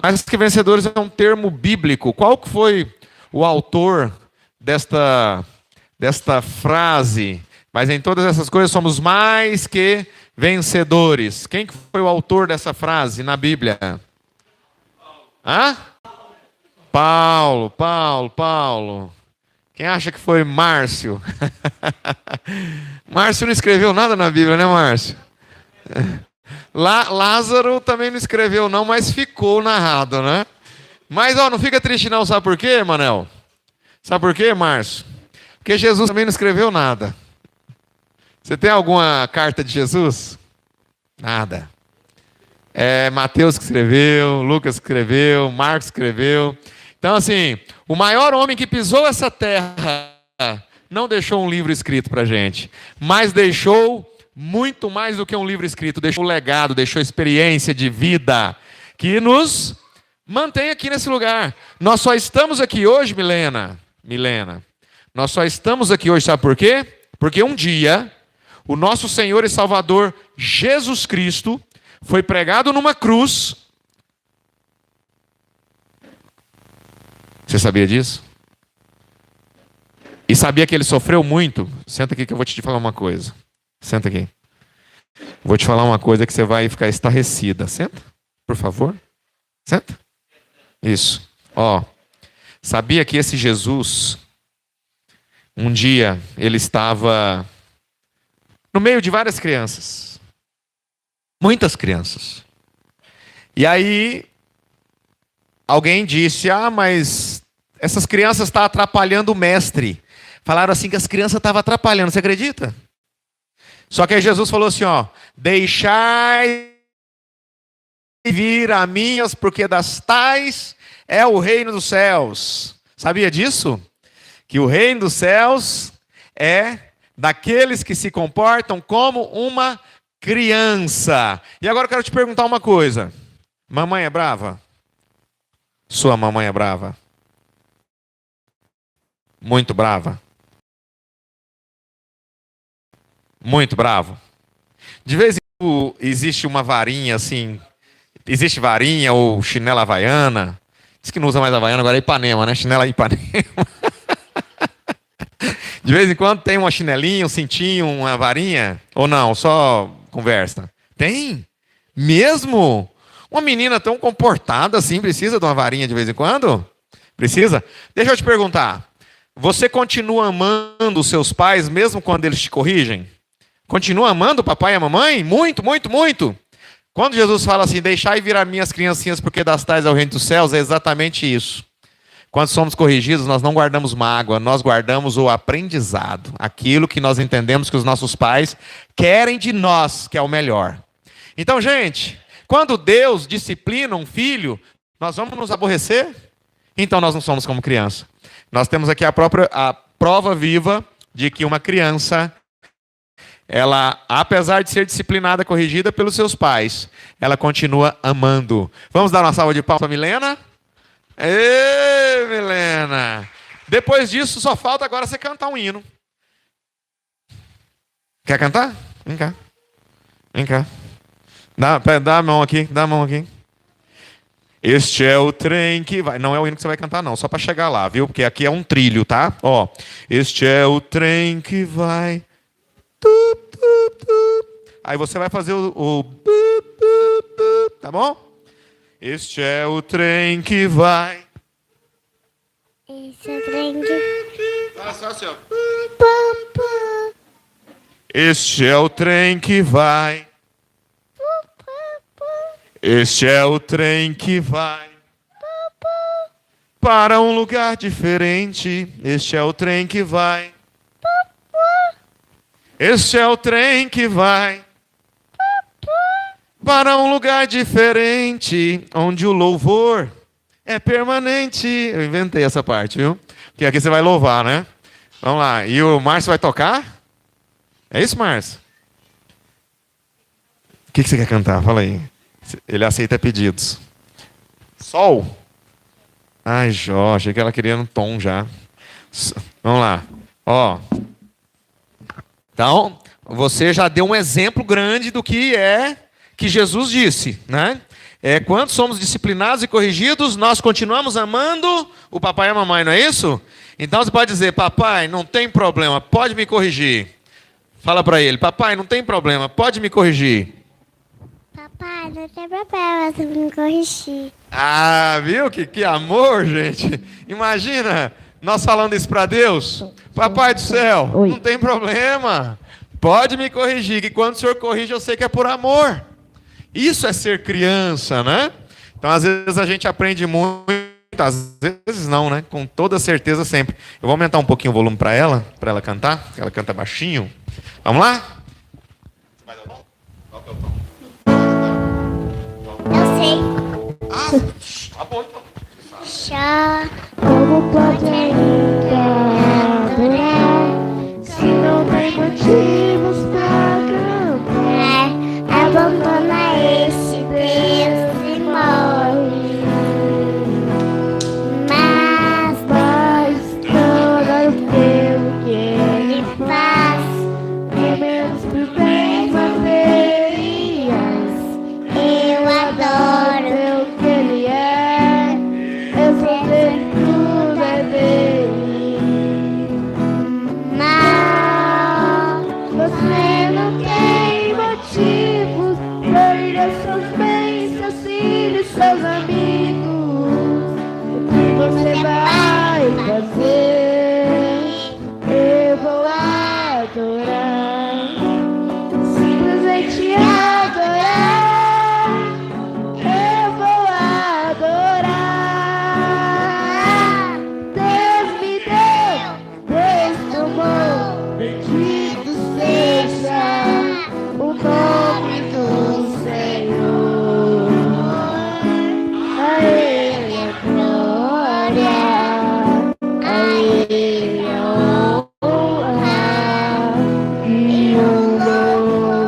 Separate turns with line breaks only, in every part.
Mais que vencedores é um termo bíblico. Qual que foi o autor desta frase? Mas em todas essas coisas somos mais que vencedores. Quem que foi o autor dessa frase na Bíblia? Hã? Paulo. Quem acha que foi Márcio? Márcio não escreveu nada na Bíblia, né, Márcio? Lázaro também não escreveu não, mas ficou narrado, né? Mas não fica triste não, sabe por quê, Manel? Sabe por quê, Márcio? Porque Jesus também não escreveu nada. Você tem alguma carta de Jesus? Nada. É Mateus que escreveu, Lucas que escreveu, Marcos escreveu. Então, assim, o maior homem que pisou essa terra não deixou um livro escrito para a gente, mas deixou muito mais do que um livro escrito, deixou legado, deixou experiência de vida, que nos mantém aqui nesse lugar. Nós só estamos aqui hoje, Milena, nós só estamos aqui hoje, sabe por quê? Porque um dia, o nosso Senhor e Salvador, Jesus Cristo, foi pregado numa cruz. Você sabia disso? E sabia que ele sofreu muito? Senta aqui que eu vou te falar uma coisa. Senta aqui. Vou te falar uma coisa que você vai ficar estarrecida. Senta, por favor. Senta. Isso. Ó, sabia que esse Jesus, um dia, ele estava no meio de várias crianças. Muitas crianças. E aí, alguém disse, mas essas crianças estão atrapalhando o mestre. Falaram assim que as crianças estavam atrapalhando, você acredita? Só que aí Jesus falou assim, deixai vir a minhas, porque das tais é o reino dos céus. Sabia disso? Que o reino dos céus é daqueles que se comportam como uma criança. E agora eu quero te perguntar uma coisa. Mamãe é brava? Sua mamãe é brava? Muito brava? Muito bravo? De vez em quando existe uma varinha assim, existe varinha ou chinela havaiana. Diz que não usa mais havaiana, agora é Ipanema, né? Chinela Ipanema. De vez em quando tem uma chinelinha, um cintinho, uma varinha? Ou não? Só conversa? Tem? Mesmo? Uma menina tão comportada assim precisa de uma varinha de vez em quando? Precisa? Deixa eu te perguntar. Você continua amando os seus pais mesmo quando eles te corrigem? Continua amando o papai e a mamãe? Muito, muito, muito. Quando Jesus fala assim, deixai vir as minhas criancinhas porque das tais é o reino dos céus, é exatamente isso. Quando somos corrigidos, nós não guardamos mágoa, nós guardamos o aprendizado. Aquilo que nós entendemos que os nossos pais querem de nós, que é o melhor. Então, gente, quando Deus disciplina um filho, nós vamos nos aborrecer? Então nós não somos como criança. Nós temos aqui a prova viva de que uma criança, ela, apesar de ser disciplinada, corrigida pelos seus pais, ela continua amando. Vamos dar uma salva de palmas para Milena? Ê, Milena! Depois disso, só falta agora você cantar um hino. Quer cantar? Vem cá. Vem cá. Dá a mão aqui, dá a mão aqui. Este é o trem que vai... Não é o hino que você vai cantar, não. Só para chegar lá, viu? Porque aqui é um trilho, tá? Ó. Este é o trem que vai... Aí você vai fazer o... Tá bom? Este é o trem que vai...
Este é o trem que...
Fala só assim, ó. Este é o trem que vai... Este é o trem que vai para um lugar diferente. Este é o trem que vai. Este é o trem que vai para um lugar diferente, onde o louvor é permanente. Eu inventei essa parte, viu? Porque aqui você vai louvar, né? Vamos lá. E o Márcio vai tocar? É isso, Márcio? O que você quer cantar? Fala aí. Ele aceita pedidos. Sol. Ai, Jó, achei que ela queria um tom já. Vamos lá. Ó. Então, você já deu um exemplo grande do que é que Jesus disse, né? Quando somos disciplinados e corrigidos, nós continuamos amando o papai e a mamãe, não é isso? Então você pode dizer, papai, não tem problema, pode me corrigir. Fala para ele, papai, não tem problema, pode me corrigir.
Papai, não tem problema você me corrigir.
Ah, viu? Que amor, gente. Imagina, nós falando isso para Deus. Papai do céu, não tem problema. Pode me corrigir, que quando o Senhor corrige, eu sei que é por amor. Isso é ser criança, né? Então, às vezes a gente aprende muito, às vezes não, né? Com toda certeza sempre. Eu vou aumentar um pouquinho o volume para ela cantar, ela canta baixinho. Vamos lá? Vai dar bom? Qual que é o tom?
Eu sei.
Ah, tá bom então.
Chá, como pode ainda adorar, se não tem motivos pra cantar, abandona esse Deus e morre. Mas todo o que ele faz é menos por bem fazerias. Eu adoro o que ele é, eu sei que tudo é dele. Mas você não tem motivos pra ir aos seus bens, seus filhos, seus amigos. O que você vai fazer? Eu vou adorar, simplesmente adorar. Eu vou adorar. Deus me deu, Deus tomou. Bendito seja o nome do Senhor. A Ele a glória, a Ele a honra e o louvor.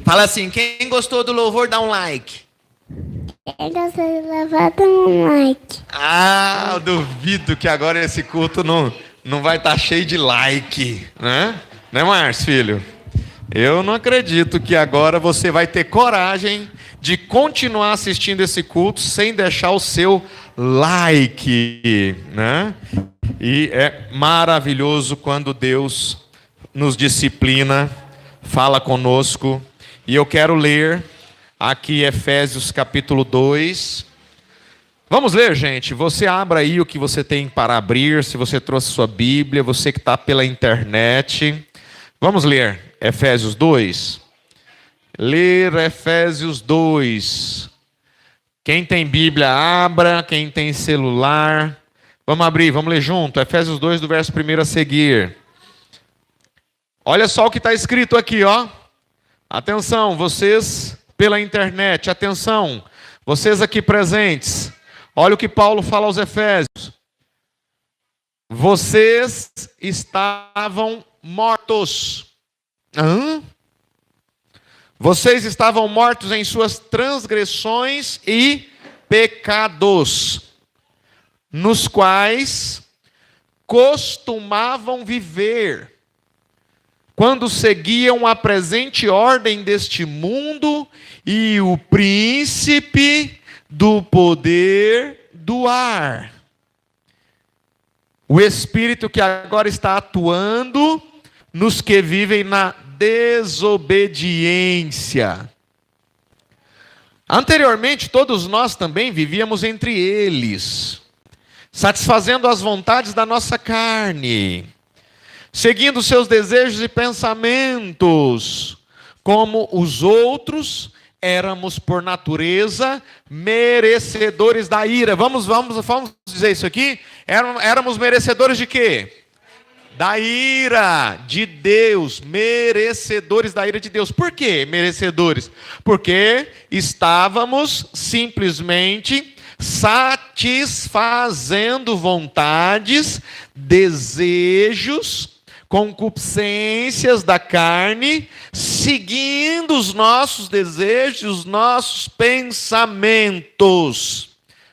Fala assim, quem gostou do louvor, dá um like.
Quem gostou de levar, dá um like.
Ah, eu duvido que agora esse culto não vai estar cheio de like, né? Né, Márcio, filho? Eu não acredito que agora você vai ter coragem de continuar assistindo esse culto sem deixar o seu like, né? E é maravilhoso quando Deus nos disciplina, fala conosco. E eu quero ler aqui Efésios capítulo 2. Vamos ler, gente. Você abra aí o que você tem para abrir, se você trouxe sua Bíblia, você que está pela internet. Vamos ler Efésios 2. Ler Efésios 2. Quem tem Bíblia, abra. Quem tem celular, vamos abrir, vamos ler junto. Efésios 2, do verso 1 a seguir. Olha só o que está escrito aqui, ó. Atenção, vocês pela internet, atenção, vocês aqui presentes. Olha o que Paulo fala aos Efésios. Vocês estavam mortos. Vocês estavam mortos em suas transgressões e pecados, nos quais costumavam viver, quando seguiam a presente ordem deste mundo e o príncipe do poder do ar. O espírito que agora está atuando nos que vivem na desobediência. Anteriormente, todos nós também vivíamos entre eles, satisfazendo as vontades da nossa carne, seguindo seus desejos e pensamentos. Como os outros, éramos por natureza merecedores da ira. Vamos dizer isso aqui? Éramos merecedores de quê? Da ira de Deus, merecedores da ira de Deus. Por quê merecedores? Porque estávamos simplesmente satisfazendo vontades, desejos, concupiscências da carne, seguindo os nossos desejos, os nossos pensamentos.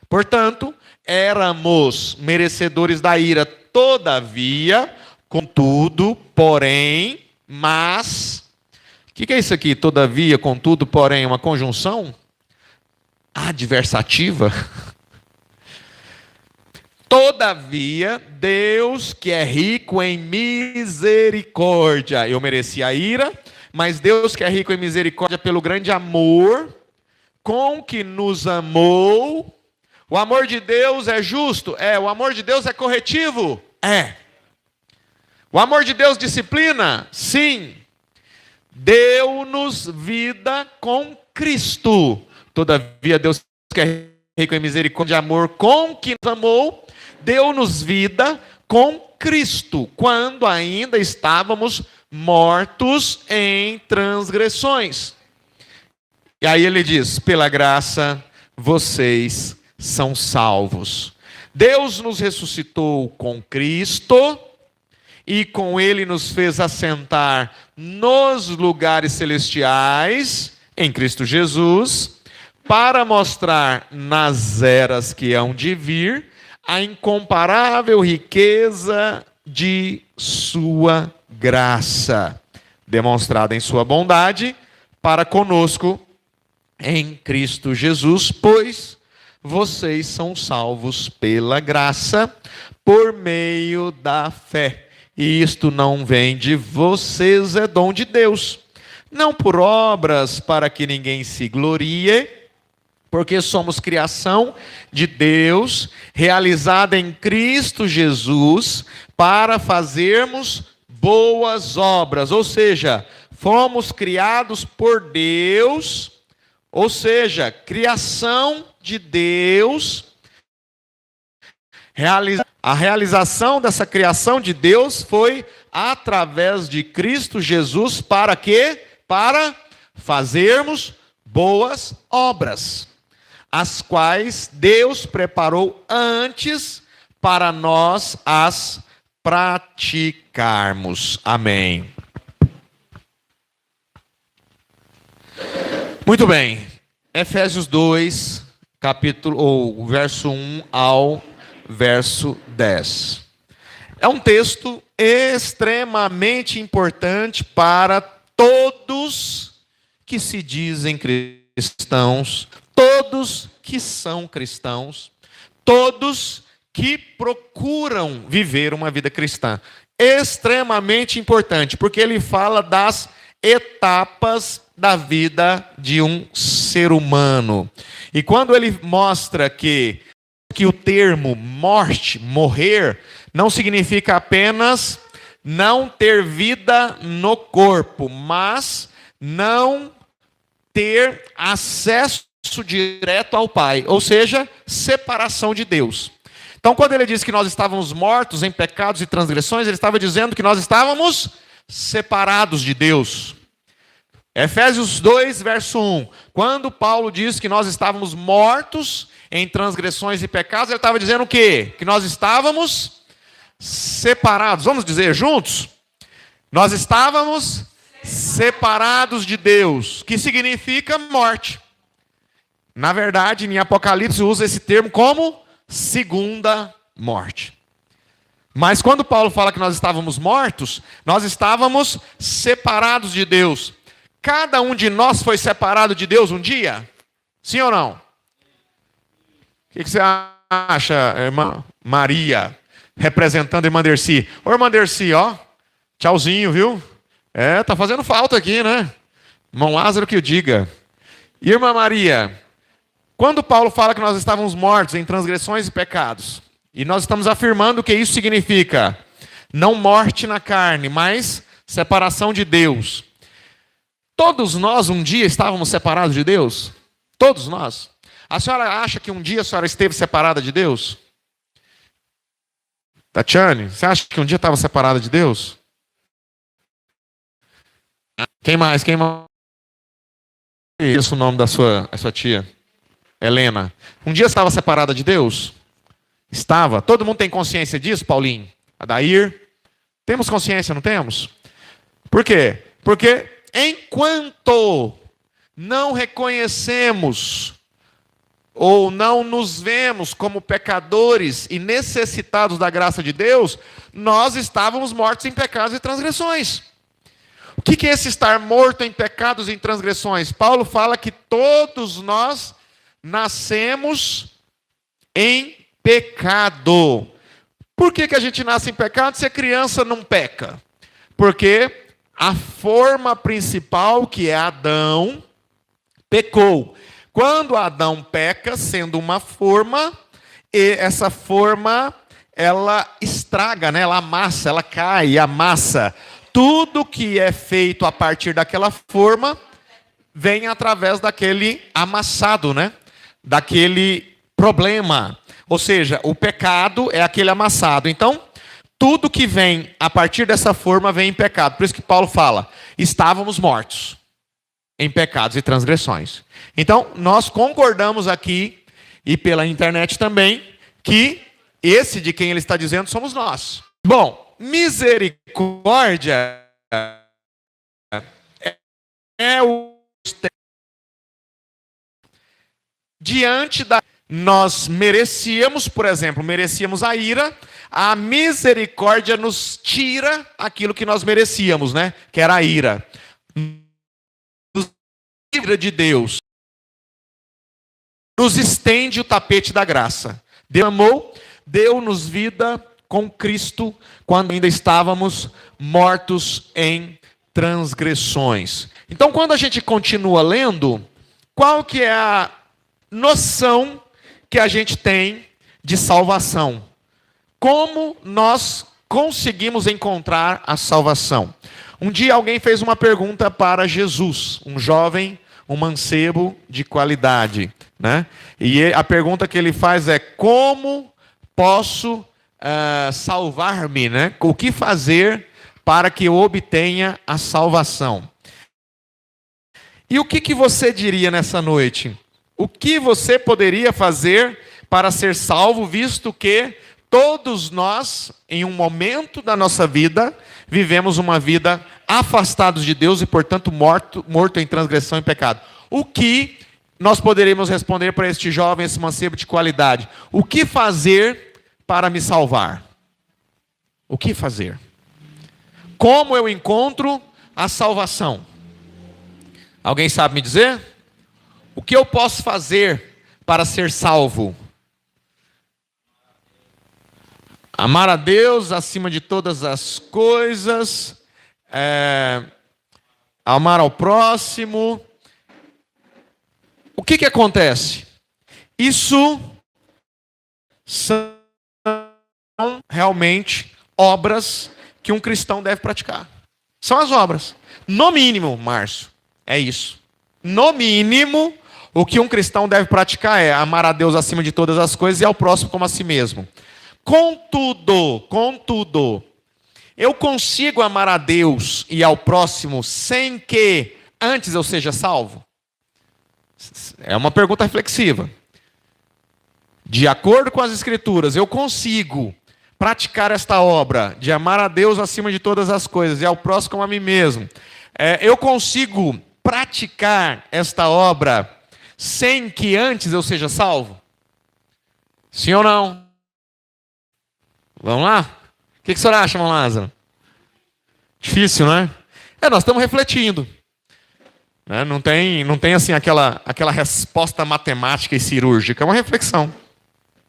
Portanto, éramos merecedores da ira. todavia, contudo, porém, mas. O que é isso aqui? Todavia, contudo, porém, uma conjunção adversativa. Todavia, Deus que é rico em misericórdia. Eu merecia a ira, mas Deus que é rico em misericórdia pelo grande amor com que nos amou. O amor de Deus é justo? É. O amor de Deus é corretivo? É. O amor de Deus disciplina? Sim. Deu-nos vida com Cristo. Todavia, Deus que é rico em misericórdia e amor com que nos amou, deu-nos vida com Cristo, quando ainda estávamos mortos em transgressões. E aí ele diz, pela graça vocês são salvos. Deus nos ressuscitou com Cristo e com ele nos fez assentar nos lugares celestiais, em Cristo Jesus, para mostrar nas eras que hão de vir a incomparável riqueza de sua graça, demonstrada em sua bondade para conosco em Cristo Jesus, pois vocês são salvos pela graça, por meio da fé. E isto não vem de vocês, é dom de Deus, não por obras para que ninguém se glorie, porque somos criação de Deus, realizada em Cristo Jesus, para fazermos boas obras. Ou seja, fomos criados por Deus, ou seja, criação de Deus. A realização dessa criação de Deus foi através de Cristo Jesus, para quê? Para fazermos boas obras, as quais Deus preparou antes para nós as praticarmos. Amém. Muito bem. Efésios 2, verso 1 ao verso 10. É um texto extremamente importante para todos que se dizem cristãos, todos que são cristãos, todos que procuram viver uma vida cristã. Extremamente importante, porque ele fala das etapas da vida de um ser humano. E quando ele mostra que o termo morte, morrer, não significa apenas não ter vida no corpo, mas não ter acesso direto ao Pai, ou seja, separação de Deus. Então, quando ele diz que nós estávamos mortos em pecados e transgressões, ele estava dizendo que nós estávamos separados de Deus. Efésios 2, verso 1. Quando Paulo diz que nós estávamos mortos em transgressões e pecados, ele estava dizendo o quê? Que nós estávamos separados. Vamos dizer juntos? Nós estávamos separados de Deus, que significa morte. Na verdade, em Apocalipse usa esse termo como segunda morte. Mas quando Paulo fala que nós estávamos mortos, nós estávamos separados de Deus. Cada um de nós foi separado de Deus um dia? Sim ou não? O que você acha, irmã Maria, representando a irmã Dercy? Ô, irmã Dercy, ó, tchauzinho, viu? Tá fazendo falta aqui, né? Irmão Lázaro que o diga. E irmã Maria, quando Paulo fala que nós estávamos mortos em transgressões e pecados, e nós estamos afirmando que isso significa não morte na carne, mas separação de Deus. Todos nós um dia estávamos separados de Deus? Todos nós? A senhora acha que um dia a senhora esteve separada de Deus? Tatiane, você acha que um dia estava separada de Deus? Quem mais? Quem mais? Isso é o nome da sua tia? Helena. Um dia estava separada de Deus? Estava. Todo mundo tem consciência disso, Paulinho? Adair? Temos consciência, não temos? Por quê? Porque enquanto não reconhecemos ou não nos vemos como pecadores e necessitados da graça de Deus, nós estávamos mortos em pecados e transgressões. O que é esse estar morto em pecados e em transgressões? Paulo fala que todos nós nascemos em pecado. Por que a gente nasce em pecado se a criança não peca? Porque a forma principal, que é Adão, pecou. Quando Adão peca, sendo uma forma, e essa forma, ela estraga, né? Ela amassa, ela cai, amassa. Tudo que é feito a partir daquela forma, vem através daquele amassado, né? Daquele problema. Ou seja, o pecado é aquele amassado. Então, tudo que vem a partir dessa forma vem em pecado. Por isso que Paulo fala, estávamos mortos em pecados e transgressões. Então, nós concordamos aqui, e pela internet também, que esse de quem ele está dizendo somos nós. Bom, misericórdia é o diante da... Nós merecíamos, por exemplo, merecíamos a ira, a misericórdia nos tira aquilo que nós merecíamos, né? Que era a ira. Nos livra de Deus. Nos estende o tapete da graça. Deus amou, deu-nos vida com Cristo quando ainda estávamos mortos em transgressões. Então, quando a gente continua lendo, qual que é a noção que a gente tem de salvação? Como nós conseguimos encontrar a salvação? Um dia alguém fez uma pergunta para Jesus, um jovem, um mancebo de qualidade, né? E a pergunta que ele faz é: como posso salvar-me, né? O que fazer para que eu obtenha a salvação? E o que você diria nessa noite? O que você poderia fazer para ser salvo, visto que todos nós, em um momento da nossa vida, vivemos uma vida afastados de Deus e, portanto, morto em transgressão e pecado? O que nós poderíamos responder para este jovem, esse mancebo de qualidade? O que fazer para me salvar? O que fazer? Como eu encontro a salvação? Alguém sabe me dizer? O que eu posso fazer para ser salvo? Amar a Deus acima de todas as coisas, amar ao próximo. O que acontece? Isso são realmente obras que um cristão deve praticar. São as obras. No mínimo, Márcio, é isso. No mínimo, o que um cristão deve praticar é amar a Deus acima de todas as coisas e ao próximo como a si mesmo. Contudo, eu consigo amar a Deus e ao próximo sem que antes eu seja salvo? É uma pergunta reflexiva. De acordo com as Escrituras, eu consigo praticar esta obra de amar a Deus acima de todas as coisas e ao próximo como a mim mesmo. Eu consigo praticar esta obra sem que antes eu seja salvo? Sim ou não? Vamos lá? O que o senhor acha, irmão Lázaro? Difícil, né? Nós estamos refletindo. Não tem assim aquela resposta matemática e cirúrgica. É uma reflexão.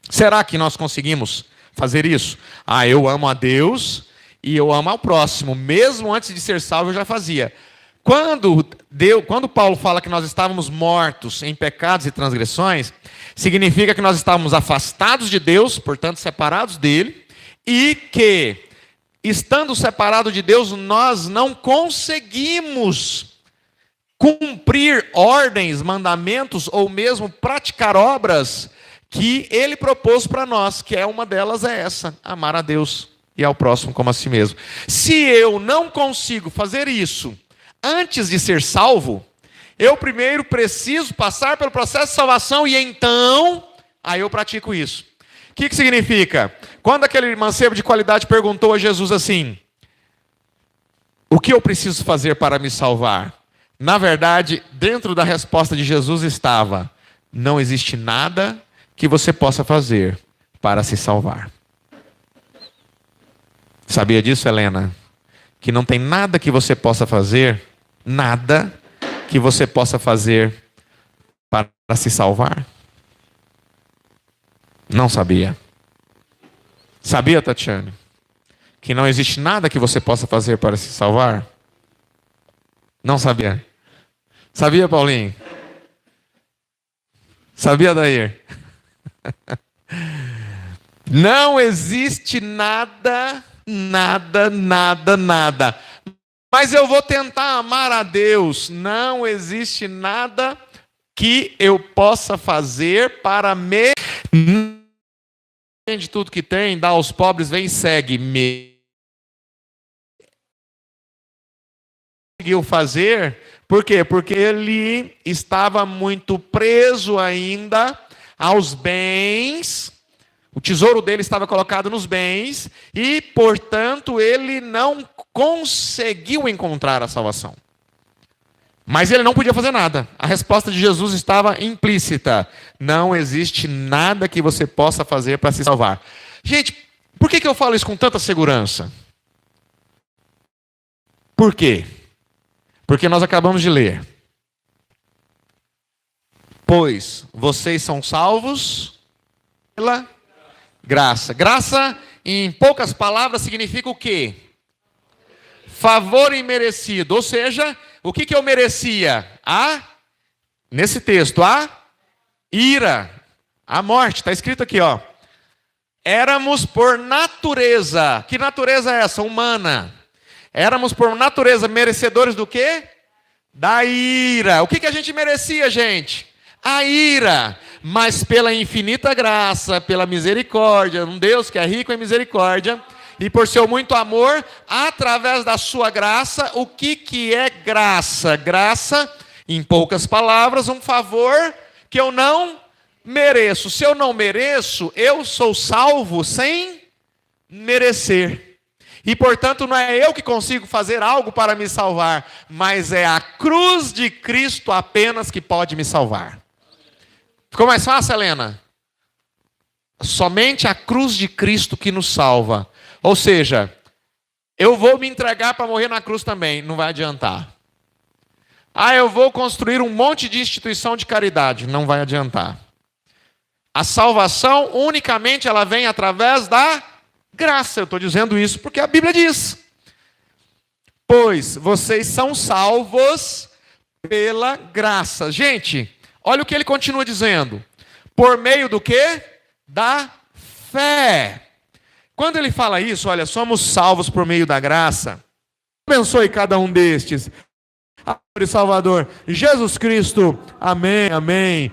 Será que nós conseguimos fazer isso? Eu amo a Deus e eu amo ao próximo. Mesmo antes de ser salvo, eu já fazia. Quando Paulo fala que nós estávamos mortos em pecados e transgressões, significa que nós estávamos afastados de Deus, portanto separados dele, e que, estando separados de Deus, nós não conseguimos cumprir ordens, mandamentos, ou mesmo praticar obras que ele propôs para nós, que uma delas é essa: amar a Deus e ao próximo como a si mesmo. Se eu não consigo fazer isso antes de ser salvo, eu primeiro preciso passar pelo processo de salvação e então, aí eu pratico isso. O que significa? Quando aquele mancebo de qualidade perguntou a Jesus assim: o que eu preciso fazer para me salvar? Na verdade, dentro da resposta de Jesus estava: Não existe nada que você possa fazer para se salvar. Sabia disso, Helena? Que não tem nada que você possa fazer, nada que você possa fazer para se salvar? Não sabia. Sabia, Tatiane? Que não existe nada que você possa fazer para se salvar? Não sabia. Sabia, Paulinho? Sabia, Dair? Não existe nada, nada. Mas eu vou tentar amar a Deus. Não existe nada que eu possa fazer para me... de tudo que tem, dá aos pobres, vem e segue-me. Conseguiu fazer, por quê? Porque ele estava muito preso ainda aos bens, o tesouro dele estava colocado nos bens, e, portanto, ele não conseguiu encontrar a salvação. Mas ele não podia fazer nada. A resposta de Jesus estava implícita. Não existe nada que você possa fazer para se salvar. Gente, por que eu falo isso com tanta segurança? Por quê? Porque nós acabamos de ler. Pois vocês são salvos pela graça. Graça, em poucas palavras, significa o quê? Favor imerecido. Ou seja, o que eu merecia? Nesse texto, a ira, a morte. Está escrito aqui, ó. Éramos por natureza. Que natureza é essa? Humana. Éramos por natureza merecedores do quê? Da ira. O que a gente merecia, gente? A ira. Mas pela infinita graça, pela misericórdia, um Deus que é rico em misericórdia, e por seu muito amor, através da sua graça, o que é graça? Graça, em poucas palavras, um favor que eu não mereço. Se eu não mereço, eu sou salvo sem merecer. E, portanto, não é eu que consigo fazer algo para me salvar, mas é a cruz de Cristo apenas que pode me salvar. Ficou mais fácil, Helena? Somente a cruz de Cristo que nos salva. Ou seja, eu vou me entregar para morrer na cruz também, não vai adiantar. Eu vou construir um monte de instituição de caridade, não vai adiantar. A salvação, unicamente, ela vem através da graça. Eu estou dizendo isso porque a Bíblia diz. Pois vocês são salvos pela graça. Gente, olha o que ele continua dizendo. Por meio do quê? Da fé. Quando ele fala isso, olha, somos salvos por meio da graça. Abençoe cada um destes. Salvador, Jesus Cristo, amém, amém.